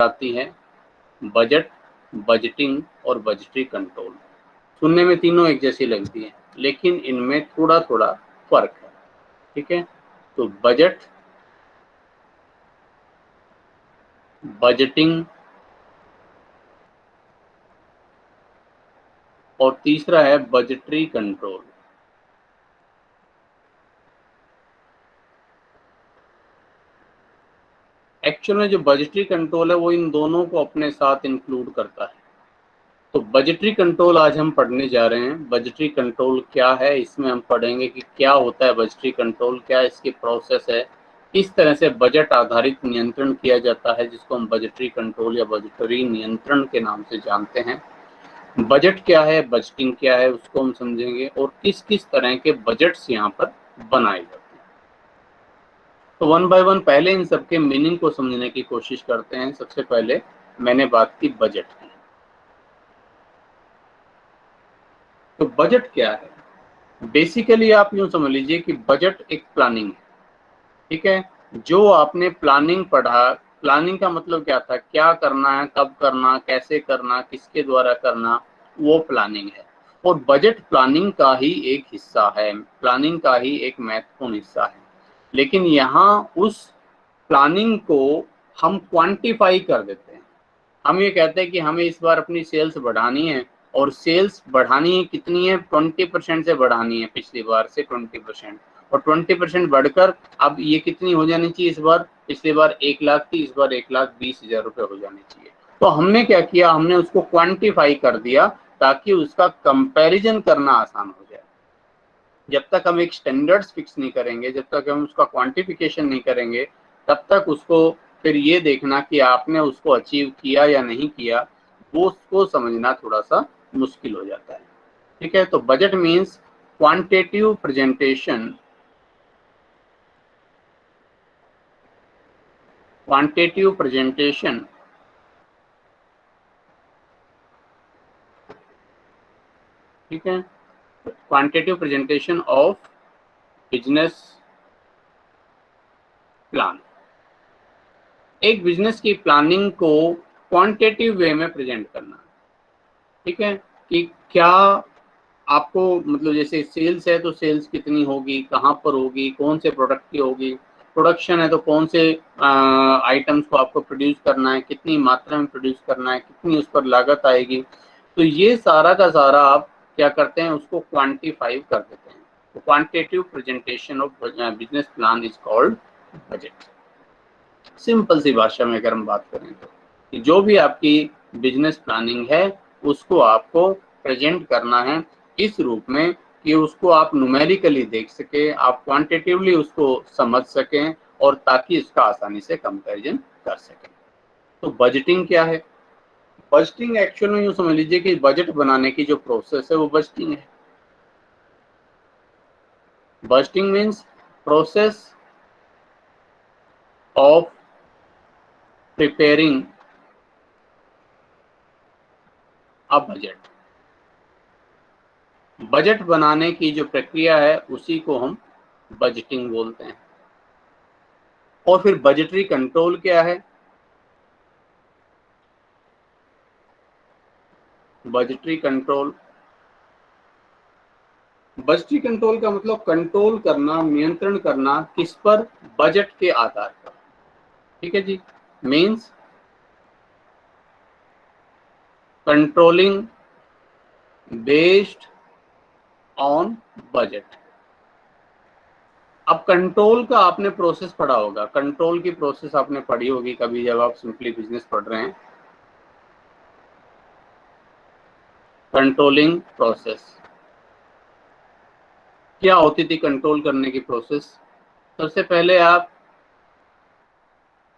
आती है budget, budgeting और बजटरी कंट्रोल। सुनने में तीनों एक जैसी लगती है, लेकिन इनमें थोड़ा थोड़ा फर्क है। ठीक है, तो बजट, बजटिंग और तीसरा है बजटरी कंट्रोल। एक्चुअल में जो बजटरी कंट्रोल है वो इन दोनों को अपने साथ इंक्लूड करता है। तो बजटरी कंट्रोल आज हम पढ़ने जा रहे हैं। बजटरी कंट्रोल क्या है, इसमें हम पढ़ेंगे कि क्या होता है बजटरी कंट्रोल, क्या इसकी प्रोसेस है, किस तरह से बजट आधारित नियंत्रण किया जाता है, जिसको हम बजटरी कंट्रोल या बजटरी नियंत्रण के नाम से जानते हैं। बजट क्या है, बजटिंग क्या है, उसको हम समझेंगे, और किस किस तरह के बजट्स यहाँ पर बनाए जाते हैं। तो वन बाय वन पहले इन सबके मीनिंग को समझने की कोशिश करते हैं। सबसे पहले मैंने बात की बजट की। तो बजट क्या है? बेसिकली आप यूं समझ लीजिए कि बजट एक प्लानिंग है। ठीक है, जो आपने प्लानिंग पढ़ा, प्लानिंग का मतलब क्या था, क्या करना है, कब करना, कैसे करना, किसके द्वारा करना, वो प्लानिंग है। और बजट प्लानिंग का ही एक हिस्सा है, प्लानिंग का ही एक महत्वपूर्ण हिस्सा है। लेकिन यहाँ उस प्लानिंग को हम क्वांटिफाई कर देते हैं। हम ये कहते हैं कि हमें इस बार अपनी सेल्स बढ़ानी है, और सेल्स बढ़ानी है कितनी है, 20% से बढ़ानी है, पिछली बार से 20%, और 20% बढ़कर अब ये कितनी हो जानी चाहिए इस बार, पिछली बार 1 लाख थी, इस बार 1,20,000 रुपये हो जानी चाहिए। तो हमने क्या किया, हमने उसको क्वांटिफाई कर दिया ताकि उसका कंपैरिजन करना आसान हो जाए। जब तक हम एक स्टैंडर्ड्स फिक्स नहीं करेंगे, जब तक हम उसका क्वांटिफिकेशन नहीं करेंगे, तब तक उसको फिर ये देखना कि आपने उसको अचीव किया या नहीं किया, वो उसको समझना थोड़ा सा मुश्किल हो जाता है। ठीक है, तो budget means quantitative presentation, quantitative presentation ठीक है, quantitative presentation of business plan. एक बिजनेस की प्लानिंग को क्वांटिटेटिव वे में प्रेजेंट करना। ठीक है, कि क्या आपको, मतलब जैसे सेल्स है तो सेल्स कितनी होगी, कहाँ पर होगी, कौन से प्रोडक्ट की होगी, प्रोडक्शन है तो कौन से आइटम्स को आपको प्रोड्यूस करना है, कितनी मात्रा में प्रोड्यूस करना है, कितनी उस पर लागत आएगी। तो ये सारा का सारा आप क्या करते हैं, उसको क्वांटिफाई कर देते हैं। तो quantitative presentation of business plan is called budget. Simple सी भाषा में अगर हम बात करें तो कि जो भी आपकी बिजनेस प्लानिंग है उसको आपको प्रेजेंट करना है इस रूप में कि उसको आप न्यूमेरिकली देख सके, आप क्वांटिटेटिवली उसको समझ सकें, और ताकि इसका आसानी से कंपैरिजन कर सकें। तो बजटिंग क्या है? बजटिंग एक्चुअल में यूं समझ लीजिए कि बजट बनाने की जो प्रोसेस है वो बजटिंग है। Budgeting means process of preparing a budget. Budget बनाने की जो प्रक्रिया है उसी को हम बजटिंग बोलते हैं। और फिर बजटरी कंट्रोल क्या है? बजटरी कंट्रोल, बजटरी कंट्रोल का मतलब कंट्रोल करना, नियंत्रण करना, किस पर? बजट के आधार पर। ठीक है जी, means controlling based on budget. अब कंट्रोल का आपने प्रोसेस पढ़ा होगा, कंट्रोल की प्रोसेस आपने पढ़ी होगी कभी जब आप सिंपली बिजनेस पढ़ रहे हैं। कंट्रोलिंग प्रोसेस क्या होती थी? कंट्रोल करने की प्रोसेस, सबसे पहले आप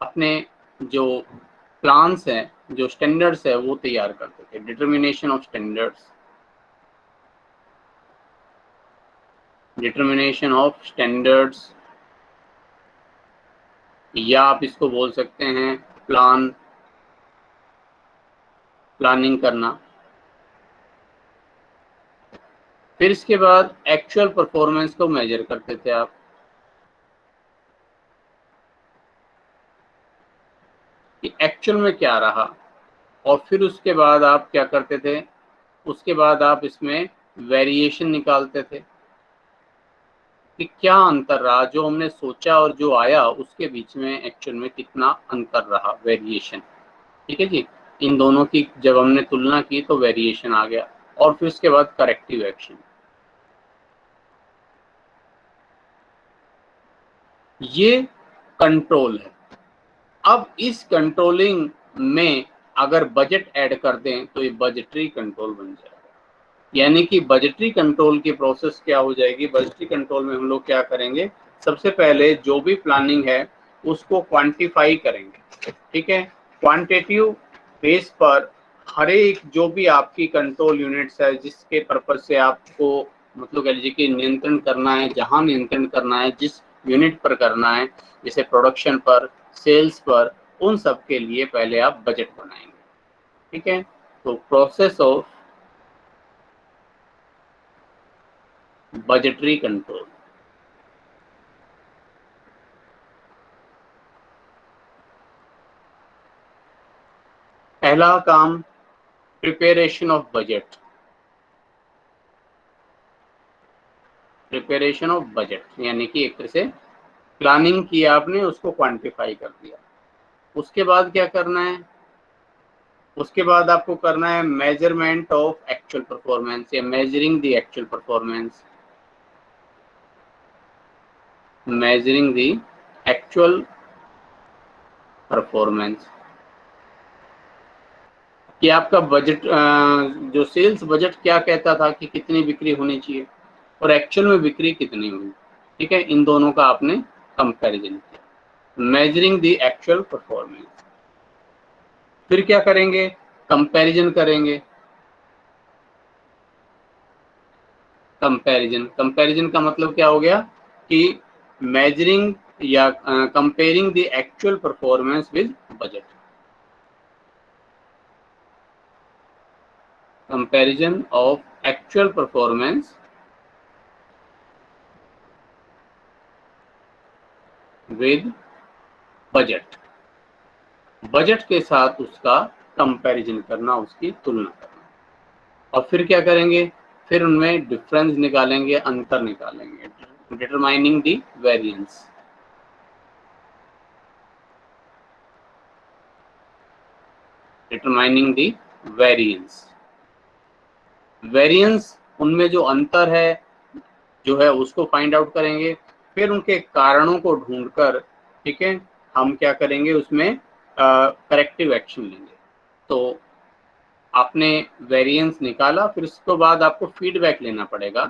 अपने जो प्लान्स हैं, जो स्टैंडर्ड्स है वो तैयार करते थे। Determination of standards, determination of standards, या आप इसको बोल सकते हैं प्लानिंग करना। फिर इसके बाद एक्चुअल परफॉर्मेंस को मेजर करते थे आप। कि एक्चुअल में क्या रहा, और फिर उसके बाद आप क्या करते थे, उसके बाद आप इसमें वेरिएशन निकालते थे कि क्या अंतर रहा, जो हमने सोचा और जो आया उसके बीच में एक्चुअल में कितना अंतर रहा, वेरिएशन। ठीक है जी, इन दोनों की जब हमने तुलना की तो वेरिएशन आ गया, और फिर उसके बाद करेक्टिव एक्शन। ये कंट्रोल है। अब इस कंट्रोलिंग में अगर बजट ऐड कर दें तो ये बजटरी कंट्रोल बन जाएगा। यानी कि बजटरी कंट्रोल की प्रोसेस क्या हो जाएगी, बजटरी कंट्रोल में हम लोग क्या करेंगे, सबसे पहले जो भी प्लानिंग है उसको क्वांटिफाई करेंगे। ठीक है, क्वांटिटेटिव बेस पर हर एक जो भी आपकी कंट्रोल यूनिट्स है जिसके पर्पज से आपको मतलब कह लीजिए कि नियंत्रण करना है, जहां नियंत्रण करना है, जिस यूनिट पर करना है, जैसे प्रोडक्शन पर, सेल्स पर, उन सब के लिए पहले आप बजट बनाएंगे। ठीक है, तो प्रोसेस ऑफ बजटरी कंट्रोल। पहला काम preparation of budget, preparation of budget यानी कि एक तरह से प्लानिंग की आपने, उसको क्वांटिफाई कर दिया। उसके बाद क्या करना है, उसके बाद आपको करना है मेजरमेंट ऑफ एक्चुअल परफॉर्मेंस या measuring the actual performance, measuring the actual performance कि आपका बजट जो सेल्स बजट क्या कहता था कि कितनी बिक्री होनी चाहिए और एक्चुअल में बिक्री कितनी हुई। ठीक है, इन दोनों का आपने कंपैरिजन किया, मेजरिंग द एक्चुअल परफॉर्मेंस। फिर क्या करेंगे, कंपैरिजन करेंगे। कंपैरिजन, कंपैरिजन का मतलब क्या हो गया कि मेजरिंग या comparing the actual performance with budget, comparison of actual performance with budget, budget के साथ उसका कंपैरिजन करना, उसकी तुलना करना। और फिर क्या करेंगे, फिर उनमें डिफरेंस निकालेंगे, अंतर निकालेंगे, determining the variance, determining the variance. Variance उनमें जो अंतर है जो है उसको फाइंड आउट करेंगे, फिर उनके कारणों को ढूंढकर, ठीक है, हम क्या करेंगे उसमें करेक्टिव एक्शन लेंगे। तो आपने वेरिएंस निकाला, फिर उसके बाद आपको फीडबैक लेना पड़ेगा।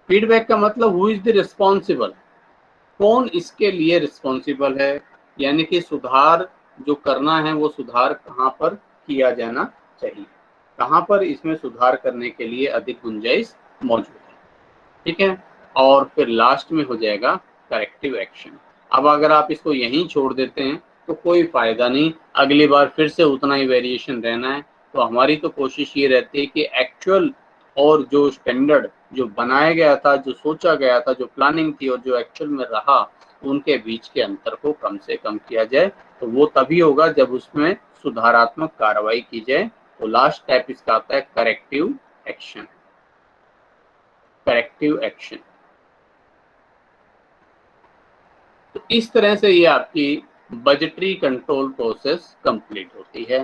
फीडबैक का मतलब हु इज द रिस्पॉन्सिबल, कौन इसके लिए रिस्पॉन्सिबल है, यानी कि सुधार जो करना है वो सुधार कहाँ पर किया जाना चाहिए, कहाँ पर इसमें सुधार करने के लिए अधिक गुंजाइश मौजूद है। ठीक है, और फिर लास्ट में हो जाएगा करेक्टिव एक्शन। अब अगर आप इसको यहीं छोड़ देते हैं तो कोई फायदा नहीं, अगली बार फिर से उतना ही वेरिएशन रहना है। तो हमारी तो कोशिश ये रहती है कि एक्चुअल और जो स्टैंडर्ड जो बनाया गया था, जो सोचा गया था, जो प्लानिंग थी और जो एक्चुअल में रहा, उनके बीच के अंतर को कम से कम किया जाए। तो वो तभी होगा जब उसमें सुधारात्मक कार्रवाई की जाए। तो लास्ट स्टेप इसका आता है करेक्टिव एक्शन, करेक्टिव एक्शन। तो इस तरह से ये आपकी बजटरी कंट्रोल प्रोसेस कंप्लीट होती है।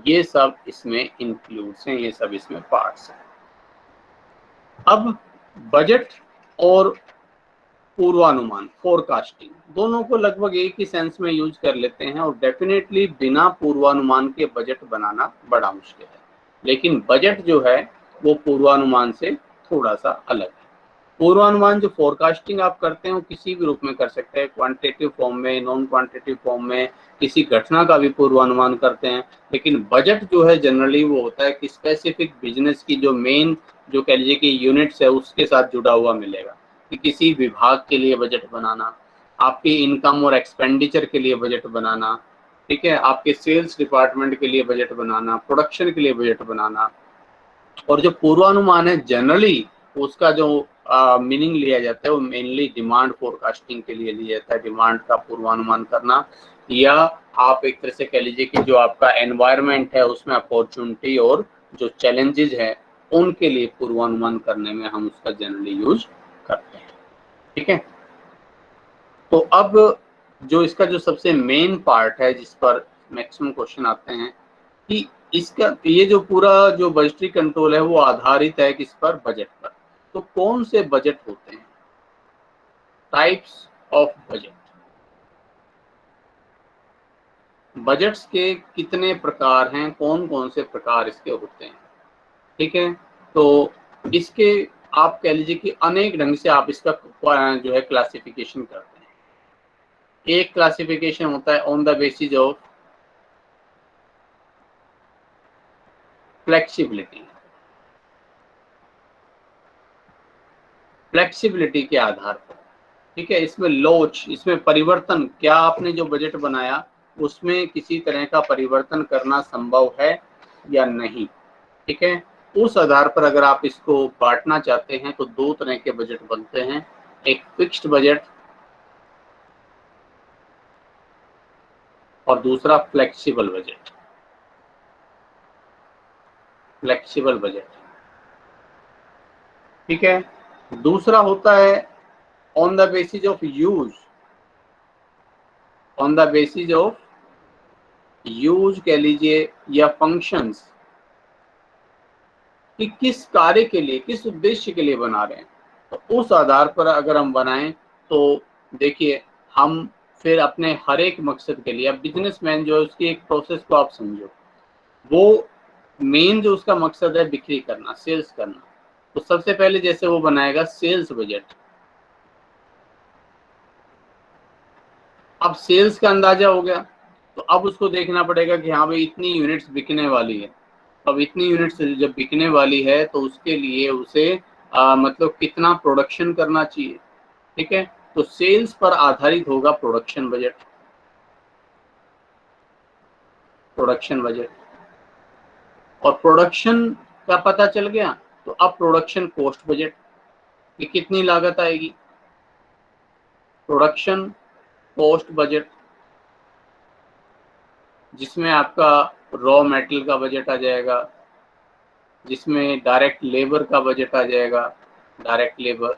ये सब इसमें इंक्लूड्स हैं, ये सब इसमें पार्ट्स हैं। अब बजट और पूर्वानुमान, फोरकास्टिंग, दोनों को लगभग एक ही सेंस में यूज कर लेते हैं, और डेफिनेटली बिना पूर्वानुमान के बजट बनाना बड़ा मुश्किल है। लेकिन बजट जो है वो पूर्वानुमान से थोड़ा सा अलग है। पूर्वानुमान जो फोरकास्टिंग आप करते हैं वो किसी भी रूप में कर सकते हैं, क्वांटिटेटिव फॉर्म में, नॉन क्वांटिटेटिव फॉर्म में, किसी घटना का भी पूर्वानुमान करते हैं। लेकिन बजट जो है जनरली वो होता है कि स्पेसिफिक बिजनेस की जो मेन जो कह लीजिए कि यूनिट्स है उसके साथ जुड़ा हुआ मिलेगा, कि किसी विभाग के लिए बजट बनाना, आपकी इनकम और एक्सपेंडिचर के लिए बजट बनाना, ठीक है, आपके सेल्स डिपार्टमेंट के लिए बजट बनाना, प्रोडक्शन के लिए बजट बनाना। और जो पूर्वानुमान है जनरली उसका जो मीनिंग लिया जाता है वो मेनली डिमांड फोरकास्टिंग के लिए लिया जाता है, डिमांड का पूर्वानुमान करना। या आप एक तरह से कह लीजिए कि जो आपका एनवायरनमेंट है उसमें अपॉर्चुनिटी और जो चैलेंजेस है उनके लिए पूर्वानुमान करने में हम उसका जनरली यूज करते हैं। ठीक है, तो अब जो इसका जो सबसे मेन पार्ट है जिस पर मैक्सिमम क्वेश्चन आते हैं कि इसका ये जो पूरा जो बजटरी कंट्रोल है वो आधारित है किस पर, बजट पर। तो कौन से बजट होते हैं, टाइप्स ऑफ बजट, बजट्स के कितने प्रकार हैं, कौन कौन से प्रकार इसके होते हैं। ठीक है, तो इसके आप कह लीजिए कि अनेक ढंग से आप इसका जो है क्लासिफिकेशन करते हैं। एक क्लासिफिकेशन होता है on the basis of flexibility, flexibility के आधार पर। ठीक है, इसमें लोच, इसमें परिवर्तन, क्या आपने जो बजट बनाया उसमें किसी तरह का परिवर्तन करना संभव है या नहीं। ठीक है, उस आधार पर अगर आप इसको बांटना चाहते हैं तो दो तरह के बजट बनते हैं, एक फिक्स्ड बजट और दूसरा फ्लेक्सिबल बजट। फ्लेक्सिबल बजट, ठीक है। दूसरा होता है on the basis of use, on the basis of use कह लीजिए या फंक्शंस, कि किस कार्य के लिए, किस उद्देश्य के लिए बना रहे हैं। तो उस आधार पर अगर हम बनाएं तो देखिए हम फिर अपने हर एक मकसद के लिए, अब बिजनेसमैन जो है उसकी एक प्रोसेस को आप समझो, वो मेन जो उसका मकसद है बिक्री करना, सेल्स करना। तो सबसे पहले जैसे वो बनाएगा सेल्स बजट। अब सेल्स का अंदाजा हो गया तो अब उसको देखना पड़ेगा कि हाँ भाई इतनी यूनिट्स बिकने वाली है। अब इतनी यूनिट्स जब बिकने वाली है तो उसके लिए उसे मतलब कितना प्रोडक्शन करना चाहिए। ठीक है, तो सेल्स पर आधारित होगा प्रोडक्शन बजट, प्रोडक्शन बजट। और प्रोडक्शन का पता चल गया तो अब प्रोडक्शन कॉस्ट बजट, कि कितनी लागत आएगी, प्रोडक्शन कॉस्ट बजट, जिसमें आपका रॉ मेटेरियल का बजट आ जाएगा, जिसमें डायरेक्ट लेबर का बजट आ जाएगा, डायरेक्ट लेबर,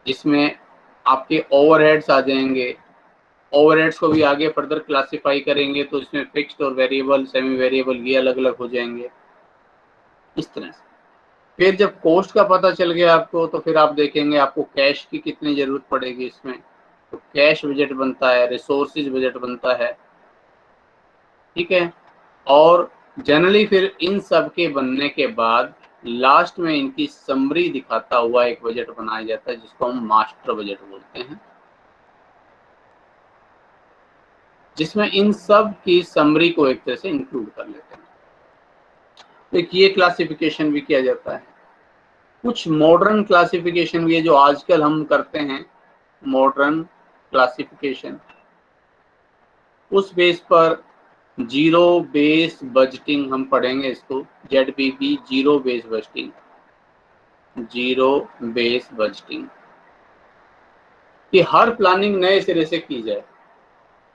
जिसमें आपके ओवरहेड्स आ जाएंगे। ओवरहेड्स को भी आगे फर्दर क्लासिफाई करेंगे तो इसमें फिक्स्ड और वेरिएबल, सेमी वेरिएबल, ये अलग अलग हो जाएंगे इस तरह से। फिर जब कॉस्ट का पता चल गया आपको तो फिर आप देखेंगे आपको कैश की कितनी जरूरत पड़ेगी इसमें, तो कैश बजट बनता है, रिसोर्सेज बजट बनता है। ठीक है, और जनरली फिर इन सब के बनने के बाद लास्ट में इनकी समरी दिखाता हुआ एक बजट बनाया जाता है जिसको हम मास्टर बजट बोलते हैं, जिसमें इन सब की समरी को एक तरह से इंक्लूड कर लेते हैं। तो एक ये क्लासिफिकेशन भी किया जाता है। कुछ मॉडर्न क्लासिफिकेशन भी है जो आजकल हम करते हैं, मॉडर्न क्लासिफिकेशन, उस बेस पर जीरो बेस बजटिंग हम पढ़ेंगे इसको, ZBB, zero base budgeting, zero base budgeting, कि हर प्लानिंग नए सिरे से की जाए।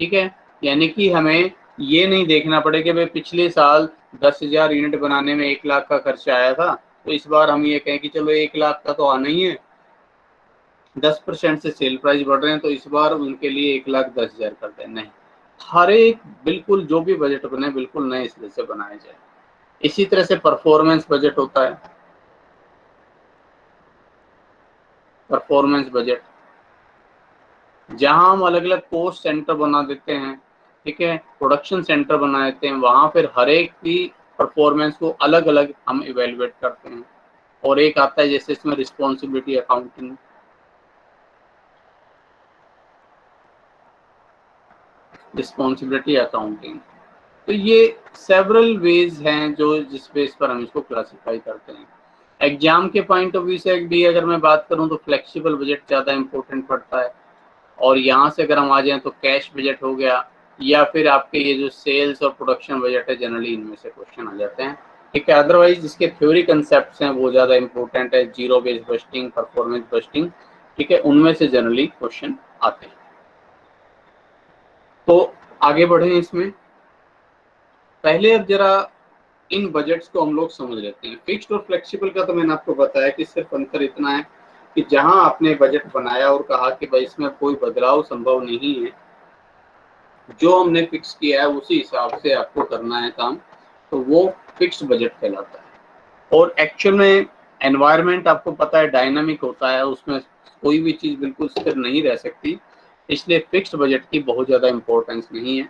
ठीक है, यानी कि हमें ये नहीं देखना पड़े कि भाई पिछले साल 10,000 यूनिट बनाने में 1 लाख का खर्चा आया था तो इस बार हम ये कहें कि चलो 1 लाख का तो आना ही है, 10% से सेल प्राइस बढ़ रहे हैं तो इस बार उनके लिए 1,10,000 कर दें। नहीं, हर एक बिल्कुल जो भी बजट बने बिल्कुल नए सिरे से बनाया जाए। इसी तरह से परफॉर्मेंस बजट होता है, परफॉर्मेंस बजट, जहां हम अलग अलग कोस्ट सेंटर बना देते हैं। ठीक है, प्रोडक्शन सेंटर बना देते हैं, वहां फिर हर एक की परफॉर्मेंस को अलग अलग हम इवेलुएट करते हैं। और एक आता है जैसे इसमें रिस्पॉन्सिबिलिटी अकाउंटिंग, रिस्पॉन्सिबिलिटी अकाउंटिंग। तो ये सेवरल वेज हैं जो जिस बेस पर हम इसको क्लासिफाई करते हैं। एग्जाम के पॉइंट ऑफ व्यू से भी अगर मैं बात करूं तो फ्लेक्सिबल बजट ज़्यादा इंपॉर्टेंट पड़ता है। और यहाँ से अगर हम आ जाएं तो कैश बजट हो गया, या फिर आपके ये जो सेल्स और प्रोडक्शन बजट है, जनरली इनमें से क्वेश्चन आ जाते हैं। ठीक है, अदरवाइज जिसके थ्योरी कंसेप्ट हैं वो ज़्यादा इंपॉर्टेंट है, zero base budgeting, performance budgeting. ठीक है, उनमें से जनरली क्वेश्चन आते हैं। तो आगे बढ़े इसमें। पहले अब जरा इन बजट्स को हम लोग समझ लेते हैं। फिक्स्ड और फ्लेक्सिबल का तो मैंने आपको बताया कि सिर्फ अंतर इतना है कि जहां आपने बजट बनाया और कहा कि भाई इसमें कोई बदलाव संभव नहीं है, जो हमने फिक्स किया है उसी हिसाब से आपको करना है काम, तो वो फिक्स्ड बजट कहलाता है। और एक्चुअल में एनवायरनमेंट आपको पता है डायनामिक होता है, उसमें कोई भी चीज़ बिल्कुल स्थिर नहीं रह सकती, इसलिए फिक्स्ड बजट की बहुत ज़्यादा इम्पोर्टेंस नहीं है।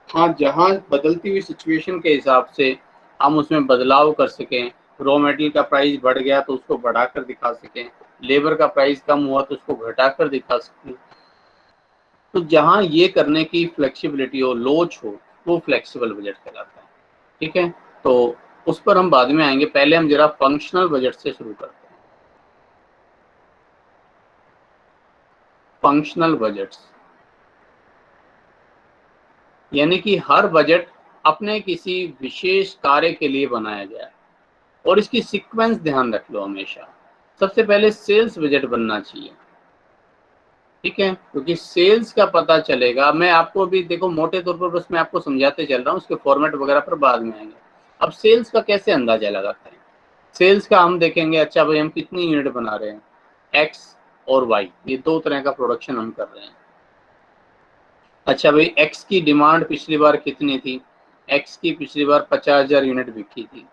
हाँ, जहाँ बदलती हुई सिचुएशन के हिसाब से हम उसमें बदलाव कर सकें, रॉ मटेरियल का प्राइस बढ़ गया तो उसको बढ़ाकर दिखा सकें, लेबर का प्राइस कम हुआ तो उसको घटाकर दिखा सकें, तो जहाँ ये करने की फ्लेक्सिबिलिटी हो, लोच हो, वो फ्लेक्सिबल बजट कहलाता है। ठीक है, तो उस पर हम बाद में आएंगे, पहले हम जरा फंक्शनल बजट से शुरू करते हैं। फंक्शनल बजट्स यानी कि हर बजट अपने किसी विशेष कार्य के लिए बनाया गया है, और इसकी सीक्वेंस ध्यान रख लो हमेशा। सबसे पहले सेल्स बजट बनना चाहिए, ठीक है, क्योंकि सेल्स का पता चलेगा। मैं आपको भी देखो मोटे तौर पर बस मैं आपको समझाते चल रहा हूँ, उसके फॉर्मेट वगैरह पर बाद में आएंगे। अब सेल्स का कैसे अंदाजा लगाते हैं? सेल्स का हम देखेंगे, अच्छा भाई हम कितनी यूनिट बना रहे हैं, एक्स और वाई, ये दो तरह का प्रोडक्शन हम कर रहे हैं। अच्छा भाई एक्स की डिमांड पिछली बार कितनी थी? एक्स की पिछली बार 50,000 यूनिट बिकी थी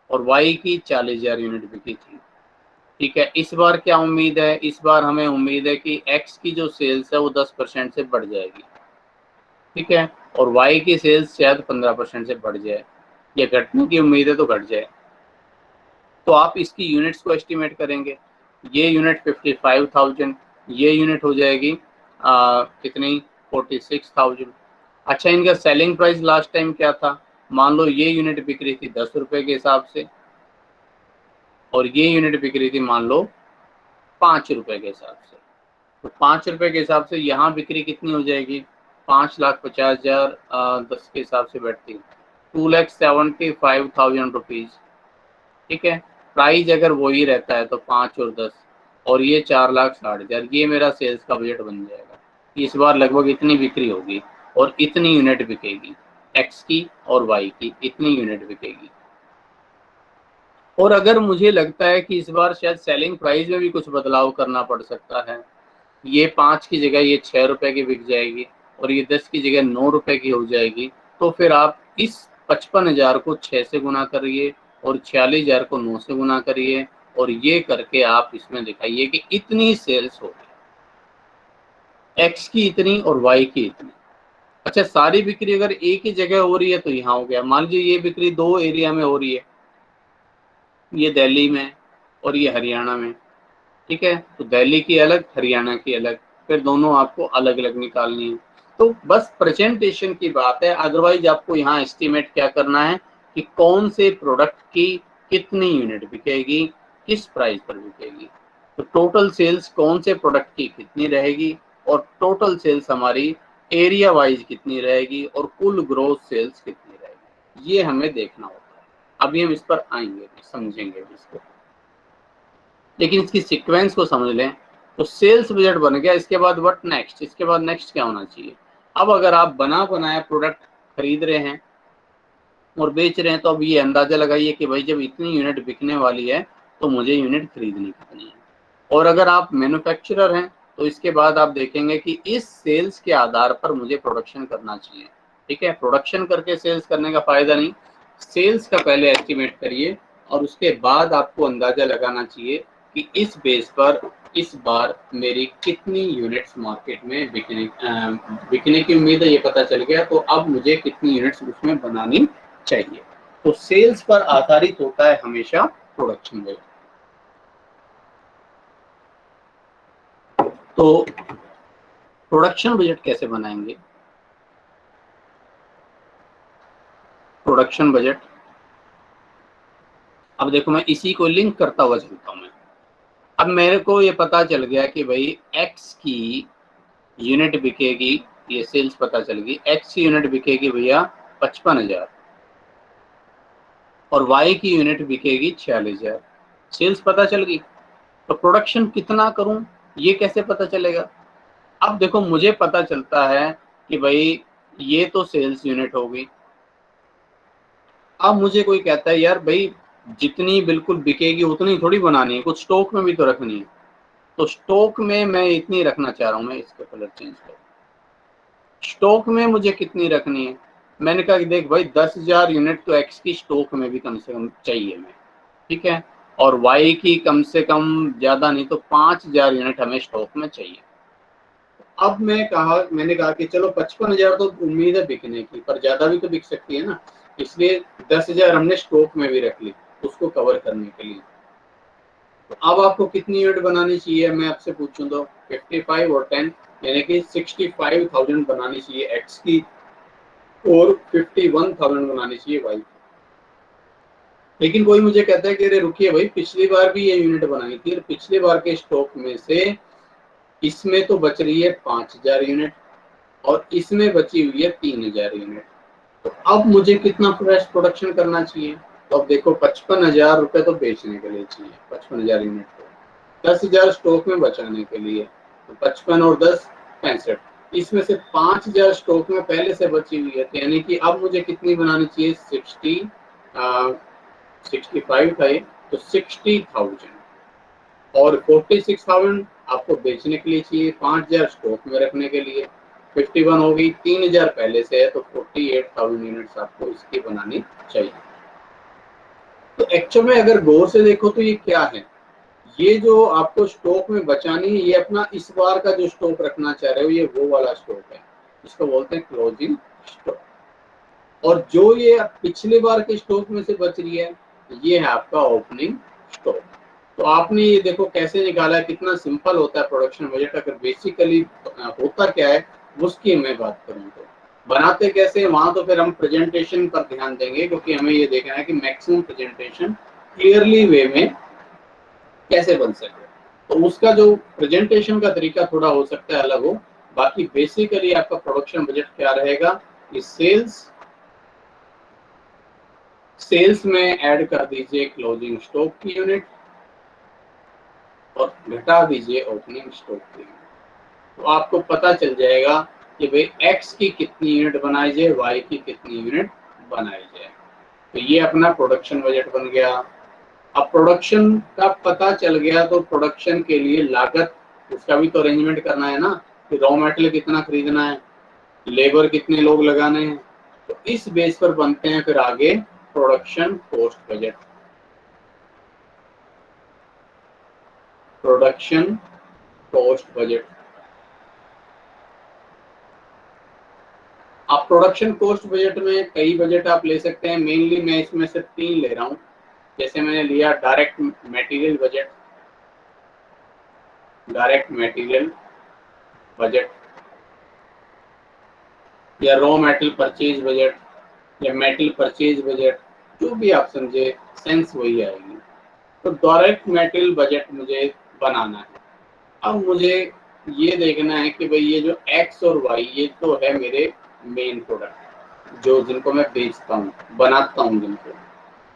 और वाई की 40,000 यूनिट बिकी थी। ठीक है, इस बार क्या उम्मीद है? इस बार हमें उम्मीद है कि एक्स की जो सेल्स है वो 10% से बढ़ जाएगी, ठीक है, और वाई की सेल्स शायद 15% से बढ़ जाए, या घटने की उम्मीद है तो घट जाए। तो आप इसकी यूनिट्स को एस्टिमेट करेंगे, ये यूनिट 55,000, ये यूनिट हो जाएगी कितनी, 46,000। अच्छा, इनका सेलिंग प्राइस लास्ट टाइम क्या था? मान लो ये यूनिट बिक रही थी 10 रुपए के हिसाब से, और ये यूनिट बिक रही थी मान लो 5 रुपए के हिसाब से। तो 5 रुपए के हिसाब से यहाँ बिक्री कितनी हो जाएगी? 5,50,000 10 के हिसाब से बैठती, 2,75,000 रुपीज। ठीक है, प्राइस अगर वही रहता है तो 5 और 10 और ये 4,60,000, ये मेरा सेल्स का बजट बन जाएगा। इस बार लगभग इतनी बिक्री होगी और इतनी यूनिट बिकेगी, एक्स की और वाई की इतनी यूनिट बिकेगी। और अगर मुझे लगता है कि इस बार शायद सेलिंग प्राइस में भी कुछ बदलाव करना पड़ सकता है, ये 5 की जगह ये 6 रुपए की बिक जाएगी और ये 10 की जगह 9 रुपए की हो जाएगी, तो फिर आप इस 55,000 को 6 से गुना करिए और 46,000 को 9 से गुना करिए, और ये करके आप इसमें दिखाइए कि इतनी सेल्स हो गई, एक्स की इतनी और वाई की इतनी। अच्छा, सारी बिक्री अगर एक ही जगह हो रही है तो यहाँ हो गया, मान लीजिए ये बिक्री दो एरिया में हो रही है, ये दिल्ली में और ये हरियाणा में, ठीक है, तो दिल्ली की अलग, हरियाणा की अलग, फिर दोनों आपको अलग अलग निकालनी है। तो बस प्रेजेंटेशन की बात है, अदरवाइज आपको यहाँ एस्टिमेट क्या करना है कि कौन से प्रोडक्ट की कितनी यूनिट बिकेगी, किस प्राइस पर बिकेगी, तो टोटल सेल्स कौन से प्रोडक्ट की कितनी रहेगी, और टोटल सेल्स हमारी एरिया वाइज कितनी रहेगी, और कुल ग्रोथ सेल्स कितनी रहेगी, ये हमें देखना होता है। अभी हम इस पर आएंगे, समझेंगे इसको, लेकिन इसकी सीक्वेंस को समझ लें। तो सेल्स बजट बन गया, इसके बाद व्हाट नेक्स्ट, इसके बाद नेक्स्ट क्या होना चाहिए? अब अगर आप बना बनाया प्रोडक्ट खरीद रहे हैं और बेच रहे हैं, तो अब ये अंदाजा लगाइए कि भाई जब इतनी यूनिट बिकने वाली है तो मुझे यूनिट खरीदनी कितनी है। और अगर आप मैन्युफैक्चरर हैं तो इसके बाद आप देखेंगे कि इस सेल्स के आधार पर मुझे प्रोडक्शन करना चाहिए। ठीक है, प्रोडक्शन करके सेल्स करने का फायदा नहीं, सेल्स का पहले एस्टिमेट करिए और उसके बाद आपको अंदाजा लगाना चाहिए कि इस बेस पर इस बार मेरी कितनी यूनिट्स मार्केट में बिकने की उम्मीद है, ये पता चल गया, तो अब मुझे कितनी यूनिट्स उसमें बनानी चाहिए। तो सेल्स पर आधारित होता है हमेशा प्रोडक्शन बजट। तो प्रोडक्शन बजट कैसे बनाएंगे? प्रोडक्शन बजट, अब देखो मैं इसी को लिंक करता हुआ चलता हूं मैं। अब मेरे को ये पता चल गया कि भाई एक्स की यूनिट बिकेगी, ये सेल्स पता चल गई, एक्स की यूनिट बिकेगी भैया 55,000 और वाई की यूनिट बिकेगी 46,000, सेल्स पता चल गई। तो प्रोडक्शन कितना करूं, ये कैसे पता चलेगा? अब देखो मुझे पता चलता है कि भाई ये तो सेल्स यूनिट होगी। अब मुझे कोई कहता है यार भाई जितनी बिल्कुल बिकेगी उतनी थोड़ी बनानी है, कुछ स्टॉक में भी तो रखनी है। तो स्टॉक में मैं इतनी रखना चाह रहा हूँ, मैं इसका कलर चेंज कर, स्टॉक में मुझे कितनी रखनी है। मैंने कहा कि देख भाई 10,000 यूनिट तो एक्स की स्टॉक में भी कम से कम चाहिए मैं, ठीक है, और वाई की कम से कम ज्यादा नहीं तो 5,000 यूनिट हमें स्टॉक में चाहिए। अब मैंने कहा कि चलो 55,000 तो उम्मीद है बिकने की, पर ज्यादा भी तो बिक सकती है ना, इसलिए 10,000 हमने स्टॉक में भी रख ली उसको कवर करने के लिए। तो अब आपको कितनी यूनिट बनानी चाहिए, मैं आपसे पूछूं तो 55 और 10 यानी कि 65,000 बनानी चाहिए एक्स की, और 51,000 बनानी चाहिए वाई की। लेकिन कोई मुझे कहता है कि अरे रुकिए भाई, पिछली बार भी ये यूनिट बनाई थी, और पिछले बार के स्टॉक में से इसमें तो बच रही है 5,000 यूनिट और इसमें बची हुई है 3,000 यूनिट। तो अब मुझे कितना फ्रेश प्रोडक्शन करना चाहिए। तो अब देखो 55,000 रुपए तो बेचने के लिए चाहिए, 55,000 यूनिट को 10,000 स्टॉक में बचाने के लिए, तो 55 और 10 65, इसमें से 5,000 स्टॉक में पहले से बची हुई है, तो यानी कि अब मुझे कितनी बनानी चाहिए, 65 था ये, तो 60,000, और 46,000 आपको बेचने के लिए चाहिए, 5,000 स्टॉक में रखने के लिए, 51 हो गई, 3,000 पहले से है, तो 48,000 यूनिट्स आपको इसकी बनानी चाहिए। तो एक्चुअल में अगर गौर से देखो तो ये क्या है, ये जो आपको स्टॉक में बचानी है, ये अपना इस बार का जो स्टॉक रखना चाह रहे हो, ये वो वाला स्टॉक है, इसको बोलते हैं क्लोजिंग स्टॉक। और जो ये पिछले बार के स्टॉक में से बच रही है, ये है आपका ओपनिंग स्टॉक। तो आपने ये देखो कैसे निकाला है, कितना सिंपल होता है प्रोडक्शन बजट। अगर बेसिकली होता क्या है उसकी मैं बात करूं तो बनाते कैसे, वहां तो फिर हम प्रेजेंटेशन पर ध्यान देंगे, क्योंकि हमें ये देखना है कि मैक्सिमम प्रेजेंटेशन क्लियरली वे में कैसे बन सके। तो उसका जो प्रेजेंटेशन का तरीका थोड़ा हो सकता है अलग हो, बाकी बेसिकली आपका प्रोडक्शन बजट क्या रहेगा, कि सेल्स में ऐड कर दीजिए क्लोजिंग स्टॉक की यूनिट और घटा दीजिए ओपनिंग स्टॉक की यूनिट। तो आपको पता चल जाएगा कि भाई एक्स की कितनी यूनिट बनाई जाए, वाई की कितनी यूनिट बनाई जाए। तो ये अपना प्रोडक्शन बजट बन गया। अब प्रोडक्शन का पता चल गया तो प्रोडक्शन के लिए लागत, उसका भी तो अरेंजमेंट करना है ना, कि रॉ मटेरियल कितना खरीदना है, लेबर कितने लोग लगाने हैं। तो इस बेस पर बनते हैं फिर आगे production cost budget. Production cost budget, आप प्रोडक्शन कॉस्ट बजट में कई बजट आप ले सकते हैं, मेनली मैं इसमें से 3 ले रहा हूँ। जैसे मैंने लिया direct material budget, direct material budget, या रॉ मेटेरियल परचेज बजट, या मेटल परचेज बजट, जो भी आप समझे, सेंस वही आएगी। तो डायरेक्ट मेटेरियल बजट मुझे बनाना है। अब मुझे ये देखना है कि भाई ये जो एक्स और वाई ये तो है मेरे मेन प्रोडक्ट, जो जिनको मैं बेचता हूँ बनाता हूँ जिनको।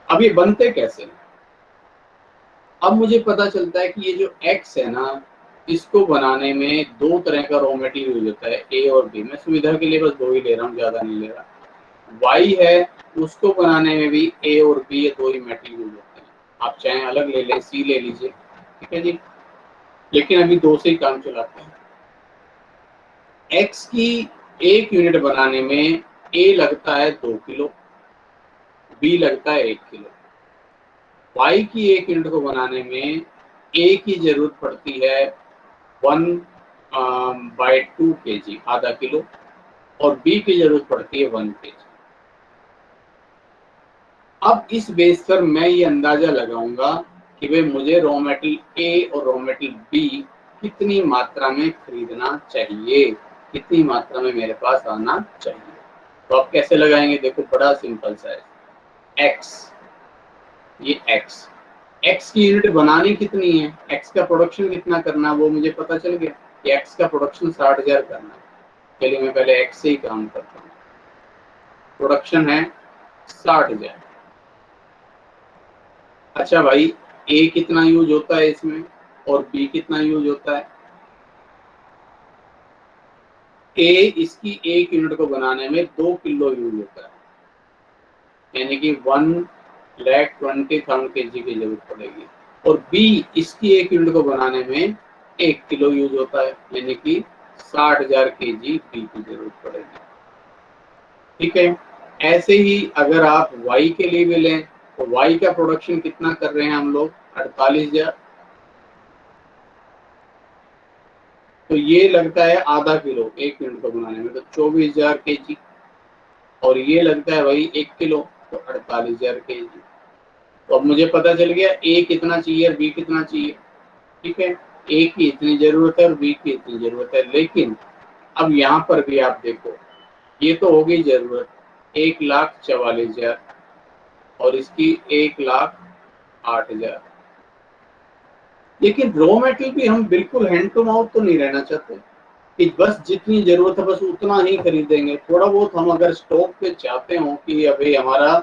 अब ये बनते कैसे हैं, अब मुझे पता चलता है कि ये जो एक्स है ना, इसको बनाने में 2 तरह का रॉ मटेरियल यूज होता है, ए और बी। मैं सुविधा के लिए बस 2 ही ले रहा हूँ, ज्यादा नहीं ले रहा। वाई है, उसको बनाने में भी ए और बी ये 2 ही मटेरियल यूज होते हैं। आप चाहे अलग ले लें, सी ले लीजिए, ठीक है जी, लेकिन अभी 2 से ही काम चलाते हैं। एक्स की 1 यूनिट बनाने में ए लगता है 2 किलो, बी लगता है 1 किलो। वाई की 1 यूनिट को बनाने में ए की जरूरत पड़ती है 1/2 kg, आधा किलो, और बी की जरूरत पड़ती है 1 kg। अब इस बेस पर मैं ये अंदाजा लगाऊंगा कि भाई मुझे रॉ मटेरियल ए और रॉ मटेरियल बी कितनी मात्रा में खरीदना चाहिए, कितनी मात्रा में मेरे पास आना चाहिए। तो आप कैसे लगाएंगे, देखो बड़ा सिंपल सा है। एक्स, ये एक्स, एक्स की यूनिट बनानी कितनी है, एक्स का प्रोडक्शन कितना करना है, वो मुझे पता चल गया कि एक्स का प्रोडक्शन 60,000 करना है। चलिए मैं पहले एक्स से ही काम करता हूँ। प्रोडक्शन है 60,000। अच्छा भाई, ए कितना यूज होता है इसमें और बी कितना यूज होता है, इसकी 1 यूनिट को बनाने में 2 किलो यूज होता है, यानी कि 1,20,000 kg की जरूरत पड़ेगी। और बी इसकी 1 यूनिट को बनाने में 1 किलो यूज होता है, यानी कि 60,000 kg बी की जरूरत पड़ेगी। ठीक है, ऐसे ही अगर आप वाई के लिए भी लें तो वाई का प्रोडक्शन कितना कर रहे हैं हम लोग, 48,000। तो ये लगता है आधा किलो 1 यूनिट को बनाने में, तो 24,000 kg। और ये लगता है भाई 1 किलो, तो 48,000 kg। तो अब मुझे पता चल गया ए कितना चाहिए और बी कितना चाहिए। ठीक है, ए की इतनी जरूरत है और बी की इतनी जरूरत है। लेकिन अब यहाँ पर भी आप देखो, ये तो हो गई जरूरत 1,44,000 और इसकी 1,08,000। लेकिन रॉ मेटेरियल भी हम बिल्कुल हैंड टू माउथ तो नहीं रहना चाहते कि बस जितनी जरूरत है बस उतना ही खरीदेंगे। थोड़ा बहुत हम अगर स्टॉक पे चाहते हो कि अभी हमारा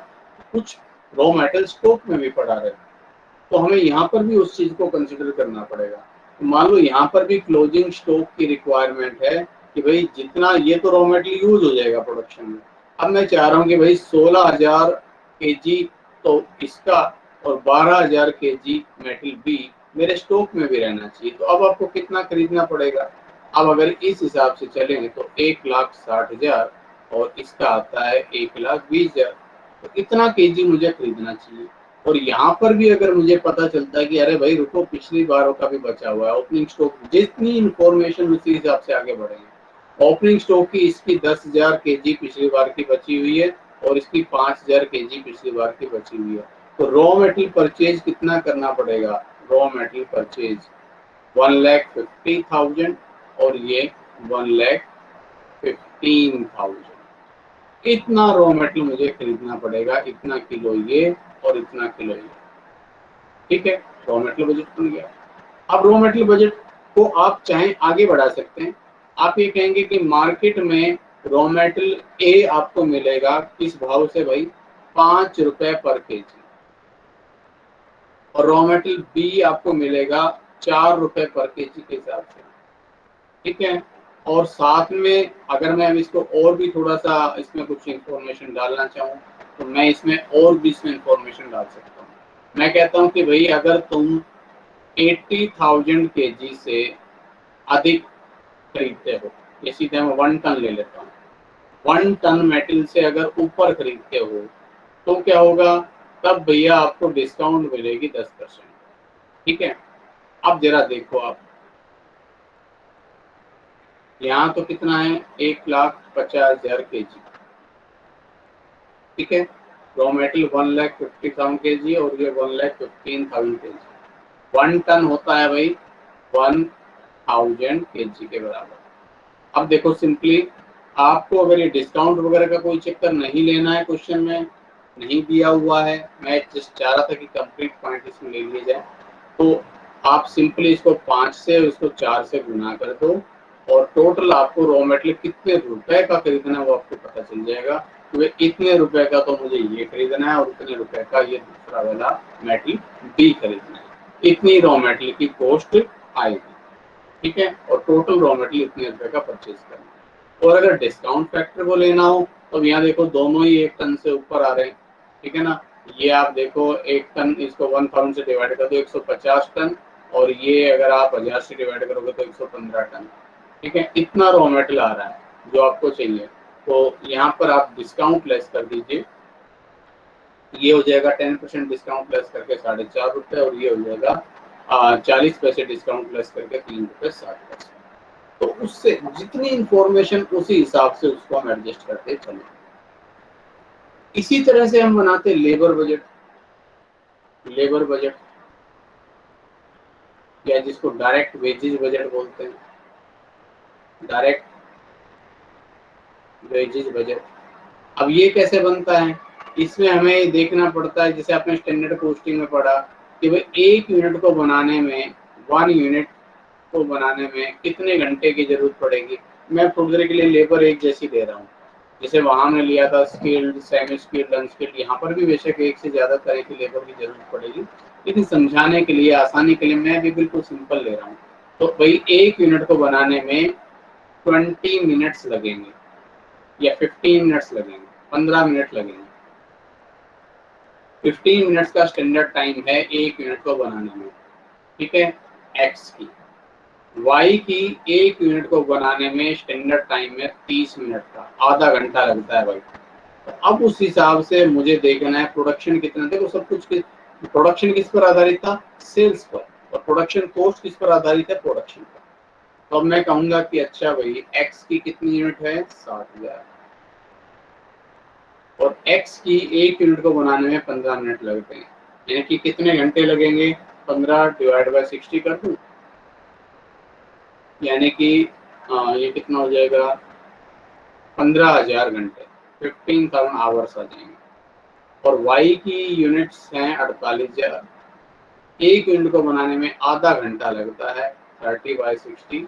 कुछ रॉ मेटेरियल स्टॉक में भी पड़ा रहे, तो हमें यहाँ पर भी उस चीज को कंसिडर करना पड़ेगा। तो मान लो यहाँ पर भी क्लोजिंग स्टॉक की रिक्वायरमेंट है कि भाई जितना ये तो रॉ मेटेरियल यूज हो जाएगा प्रोडक्शन में। अब मैं चाह रहा हूँ कि भाई 16,000 kg तो इसका और 12,000 kg मेटल बी मेरे स्टॉक में भी रहना चाहिए। तो अब आपको कितना खरीदना पड़ेगा। अब अगर इस हिसाब से चलें तो 1,60,000 और इसका आता है 1,20,000। तो इतना केजी मुझे खरीदना चाहिए। और यहाँ पर भी अगर मुझे पता चलता है कि अरे भाई रुको, पिछली बारों का भी बचा हुआ है ओपनिंग स्टॉक, जितनी इंफॉर्मेशन उसी हिसाब से आगे बढ़ेंगे। ओपनिंग स्टॉक की इसकी 10,000 kg पिछली बार की बची हुई है और इसकी 5,000 kg पिछली बार की बची हुई है। तो रॉ मेटेरियल परचेज कितना करना पड़ेगा, रॉ मेटेरियल परचेज 1,50,000 और ये 1,15,000। इतना रॉ मेटेरियल मुझे खरीदना पड़ेगा, इतना किलो ये और इतना किलो ये। ठीक है, रॉ मेटेरियल बजट बन गया। अब रॉ मेटेरियल बजट को आप चाहें आगे बढ़ा सकते हैं। आप ये कहेंगे कि मार्केट में रॉ मेटेरियल ए आपको मिलेगा किस भाव से भाई, 5 रुपए पर केजी, और रॉ मेटेरियल बी आपको मिलेगा 4 रुपए पर केजी के हिसाब से। ठीक है, और साथ में अगर मैं अब इसको और भी थोड़ा सा इसमें कुछ इंफॉर्मेशन डालना चाहूँ तो मैं इसमें और भी इसमें इंफॉर्मेशन डाल सकता हूँ। मैं कहता हूँ कि भाई अगर तुम 80,000 kg से अधिक खरीदते हो, ये सीधे मैं 1 टन ले लेता हूँ, 1 टन मेटल से अगर ऊपर खरीदते हो तो क्या होगा, तब भैया आपको डिस्काउंट मिलेगी 10%। ठीक है, अब जरा देखो आप यहाँ तो कितना है, 1,50,000 kg। ठीक है, रॉ मेटेरियल 1,50,000 kg और ये 1,15,000 kg। 1 टन होता है भाई 1,000 kg के बराबर। अब देखो सिंपली आपको अगर ये डिस्काउंट वगैरह का कोई चक्कर नहीं लेना है, क्वेश्चन में नहीं दिया हुआ है, मैं जस्ट चाह रहा था कि कंप्लीट पॉइंट इसमें ले लिया जाए। तो आप सिंपली इसको 5 से इसको 4 से गुना कर दो और टोटल आपको रॉ मेटेरियल कितने रुपए का खरीदना है वो आपको पता चल जाएगा। तो वे इतने रुपए का तो मुझे ये खरीदना है और इतने रुपए का ये दूसरा वाला मेटल बी खरीदना है। इतनी रॉ मेटेरियल की कॉस्ट आएगी। ठीक है, और टोटल रॉ मेटेरियल इतने रुपए का परचेज करना है। और अगर डिस्काउंट फैक्टर को लेना हो तो यहाँ देखो दोनों ही 1 टन से ऊपर आ रहे हैं। ठीक है ना, ये आप देखो 1 टन, इसको 1000 से डिवाइड कर दो 150 टन, और ये अगर आप 1000 से डिवाइड करोगे तो 115 टन। ठीक है, इतना रॉ मेटेरियल आ रहा है जो आपको चाहिए। तो यहाँ पर आप डिस्काउंट लेस कर दीजिए, ये हो जाएगा 10% डिस्काउंट लेस करके 4.5 रुपए, और ये हो जाएगा 40 पैसे डिस्काउंट लेस करके 3 रुपए 60 पैसे। तो उससे जितनी इंफॉर्मेशन उसी हिसाब से उसको हम एडजस्ट करते चले। इसी तरह से हम बनाते लेबर बजट। लेबर बजट या जिसको डायरेक्ट वेजेस बजट बोलते हैं, डायरेक्ट वेजेस बजट। अब ये कैसे बनता है, इसमें हमें देखना पड़ता है, जैसे आपने स्टैंडर्ड कॉस्टिंग में पढ़ा कि भाई 1 यूनिट को बनाने में 1 यूनिट को बनाने में कितने घंटे की जरूरत पड़ेगी। मैं थोड़ी देर के लिए लेबर एक जैसी दे रहा हूँ, जैसे वहां ने लिया था स्किल्ड, सेमी स्किल्ड, अनस्किल्ड, यहाँ पर भी बेशक एक से ज्यादा तरह की लेबर की जरूरत पड़ेगी, लेकिन समझाने के लिए, आसानी के लिए मैं भी बिल्कुल सिंपल ले रहा हूँ। तो भाई 1 यूनिट को बनाने में 20 मिनट्स लगेंगे या 15 मिनट्स लगेंगे, 15 मिनट लगेंगे। 15 मिनट्स का स्टैंडर्ड टाइम है 1 यूनिट को बनाने में, ठीक है। एक्स की, वाई की 1 यूनिट को बनाने में स्टैंडर्ड टाइम है 30 मिनट का, आधा घंटा लगता है भाई। तो अब उस हिसाब से मुझे देखना है प्रोडक्शन कितना। देखो सब कुछ प्रोडक्शन किस पर आधारित था, सेल्स पर, और प्रोडक्शन कॉस्ट किस पर आधारित है, प्रोडक्शन पर। तो अब मैं कहूंगा कि अच्छा भाई एक्स की कितनी यूनिट है, 60,000, और एक्स की 1 यूनिट को बनाने में 15 मिनट लगते हैं, यानी कि कितने घंटे लगेंगे, 15 डिवाइड बाय 60 कर दूं, यानी कि ये कितना हो जाएगा, 15,000 घंटे, 15,000 आवर्स आ जाएंगे। और वाई की यूनिट्स हैं 48,000, 1 यूनिट को बनाने में आधा घंटा लगता है, 30/60,